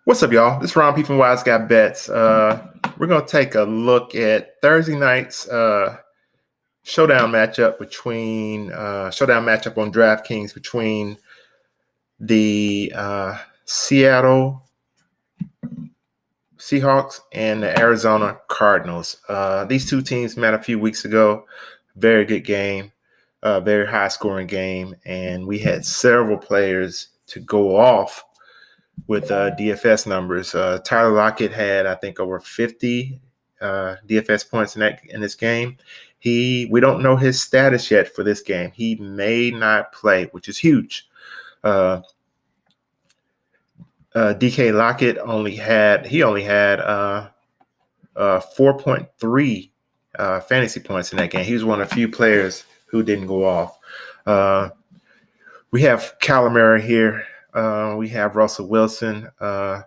What's up, y'all? This is Ron P from WiseGuyBets. We're gonna take a look at Thursday night's showdown matchup on DraftKings between the Seattle Seahawks and the Arizona Cardinals. These two teams met a few weeks ago. Very good game, very high scoring game, and we had several players to go off with DFS numbers. Tyler Lockett had, I think, over 50 DFS points in this game. We don't know his status yet for this game. He may not play, which is huge. DK Lockett only had 4.3 fantasy points in that game. He was one of the few players who didn't go off. We have Calamari here. We have Russell Wilson at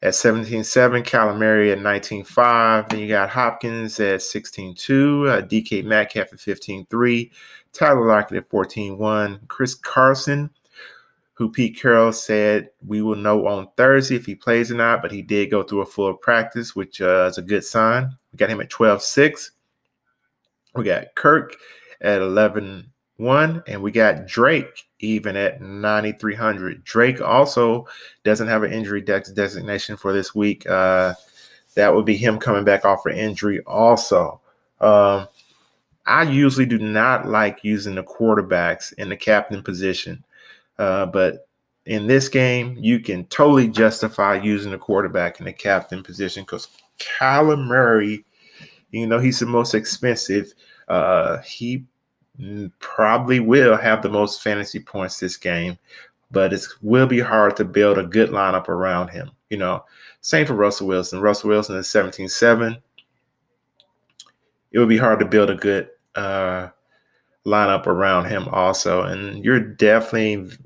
17.7, Calamari at 19.5. Then you got Hopkins at 16.2, DK Metcalf at 15.3, Tyler Lockett at 14.1, Chris Carson, who Pete Carroll said we will know on Thursday if he plays or not, but he did go through a full practice, which is a good sign. We got him at 12.6. We got Kirk at 11.1, and we got Drake even at 9,300. Drake also doesn't have an injury designation for this week. That would be him coming back off an injury also. I usually do not like using the quarterbacks in the captain position. But in this game, you can totally justify using the quarterback in the captain position because Kyler Murray, he's the most expensive. He probably will have the most fantasy points this game, but it will be hard to build a good lineup around him. Same for Russell Wilson. Russell Wilson is 17.7. It would be hard to build a good lineup around him also. And you're definitely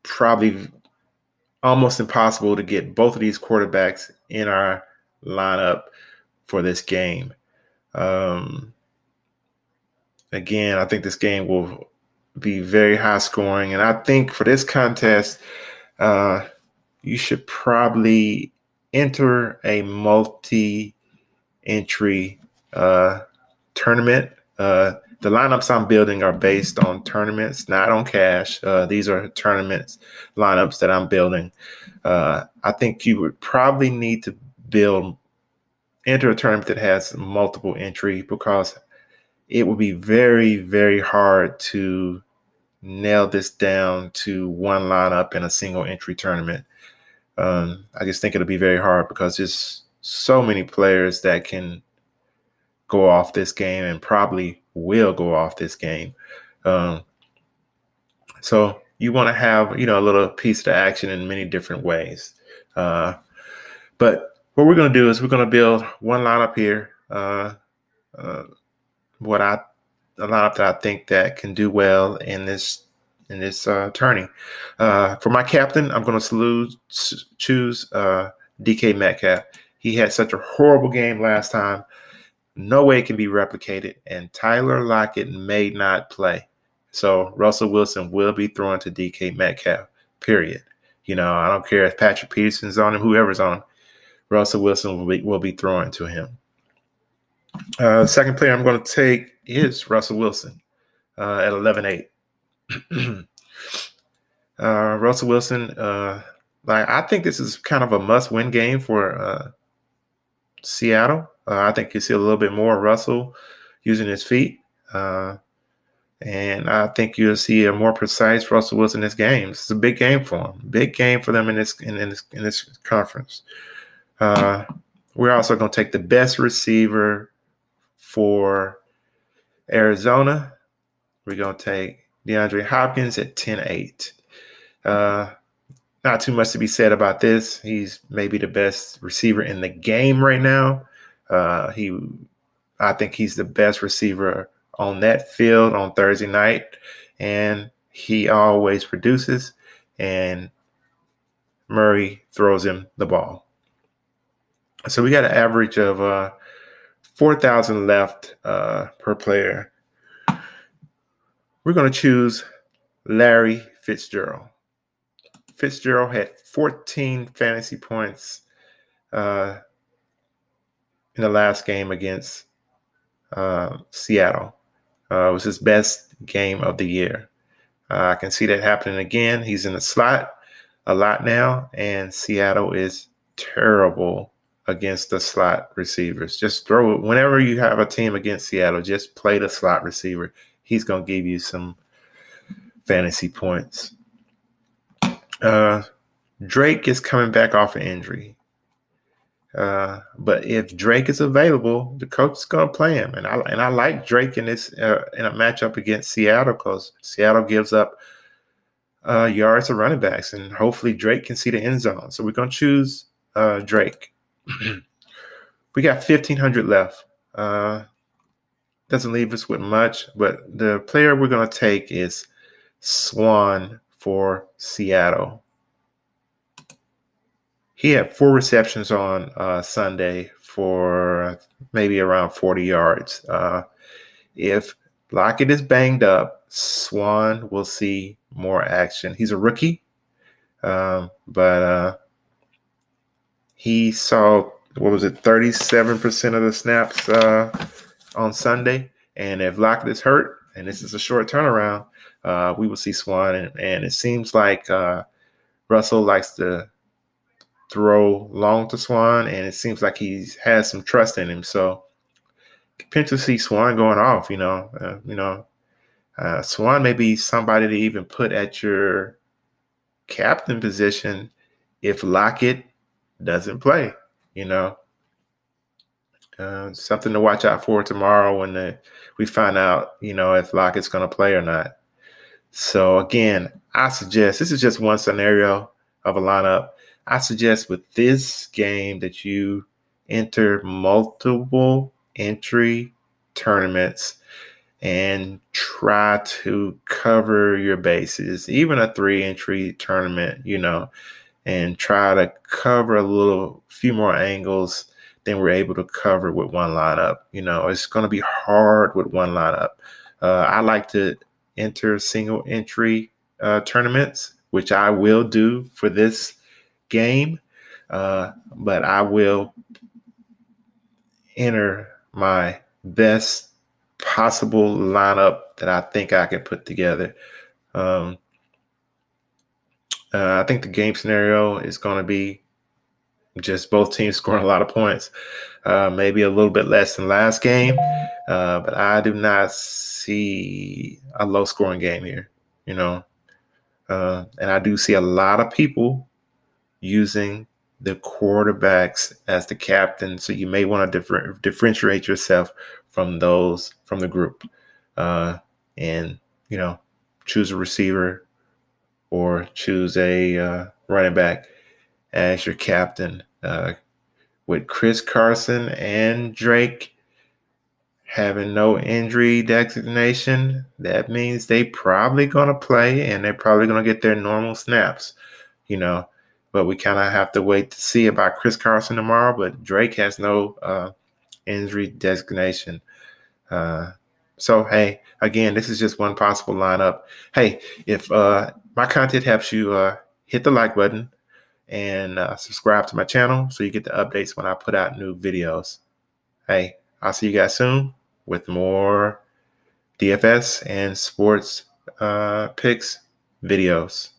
probably almost impossible to get both of these quarterbacks in our lineup for this game. Again, I think this game will be very high scoring. And I think for this contest, you should probably enter a multi-entry tournament. The lineups I'm building are based on tournaments, not on cash. These are tournaments lineups that I'm building. I think you would probably need to enter a tournament that has multiple entry because it would be very, very hard to nail this down to one lineup in a single entry tournament. I just think it'll be very hard because there's so many players that can go off this game and probably will go off this game. So you want to have, a little piece of the action in many different ways. But what we're going to do is we're going to build one lineup here. A lineup that I think that can do well in this tourney. For my captain, I'm going to choose DK Metcalf. He had such a horrible game last time. No way it can be replicated, and Tyler Lockett may not play. So Russell Wilson will be thrown to DK Metcalf, period. I don't care if Patrick Peterson's on him, whoever's on him. Russell Wilson will be thrown to him. Second player I'm going to take is Russell Wilson at 11.8. Russell Wilson, I think this is kind of a must-win game for Seattle. I think you see a little bit more Russell using his feet. And I think you'll see a more precise Russell Wilson in this game. It's a big game for him. Big game for them in this conference. We're also going to take the best receiver for Arizona. We're going to take DeAndre Hopkins at 10.8. Not too much to be said about this. He's maybe the best receiver in the game right now. I think he's the best receiver on that field on Thursday night, and he always produces, and Murray throws him the ball. So we got an average of 4,000 left per player. We're going to choose Larry Fitzgerald. Fitzgerald had 14 fantasy points in the last game against Seattle. It was his best game of the year. I can see that happening again. He's in the slot a lot now, and Seattle is terrible against the slot receivers. Just throw it whenever you have a team against Seattle. Just play the slot receiver. He's going to give you some fantasy points. Drake is coming back off an injury. But if Drake is available, the coach is going to play him, and I like Drake in this in a matchup against Seattle because Seattle gives up yards to running backs, and hopefully Drake can see the end zone. So we're going to choose Drake. We got 1,500 left. Doesn't leave us with much, but the player we're going to take is Swan for Seattle. He had 4 receptions on Sunday for maybe around 40 yards. If Lockett is banged up, Swan will see more action. He's a rookie, but he saw, 37% of the snaps on Sunday. And if Lockett is hurt, and this is a short turnaround, we will see Swan. And it seems like Russell likes to throw long to Swan, and it seems like he has some trust in him. So potentially see Swan going off. Swan may be somebody to even put at your captain position if Lockett doesn't play. Something to watch out for tomorrow when we find out, if Lockett's going to play or not. So again, I suggest, this is just one scenario of a lineup. I suggest with this game that you enter multiple entry tournaments and try to cover your bases, even a 3-entry tournament, and try to cover a few more angles than we're able to cover with one lineup. It's going to be hard with one lineup. I like to enter single entry tournaments, which I will do for this game, but I will enter my best possible lineup that I think I can put together. I think the game scenario is going to be just both teams scoring a lot of points, maybe a little bit less than last game, but I do not see a low-scoring game here, and I do see a lot of people using the quarterbacks as the captain, so you may want to differentiate yourself from the group, and choose a receiver or choose a running back as your captain. With Chris Carson and Drake having no injury designation, that means they probably going to play and they're probably going to get their normal snaps, but we kind of have to wait to see about Chris Carson tomorrow. But Drake has no injury designation. So, hey, again, this is just one possible lineup. Hey, if my content helps you, hit the like button and subscribe to my channel so you get the updates when I put out new videos. Hey, I'll see you guys soon with more DFS and sports picks videos.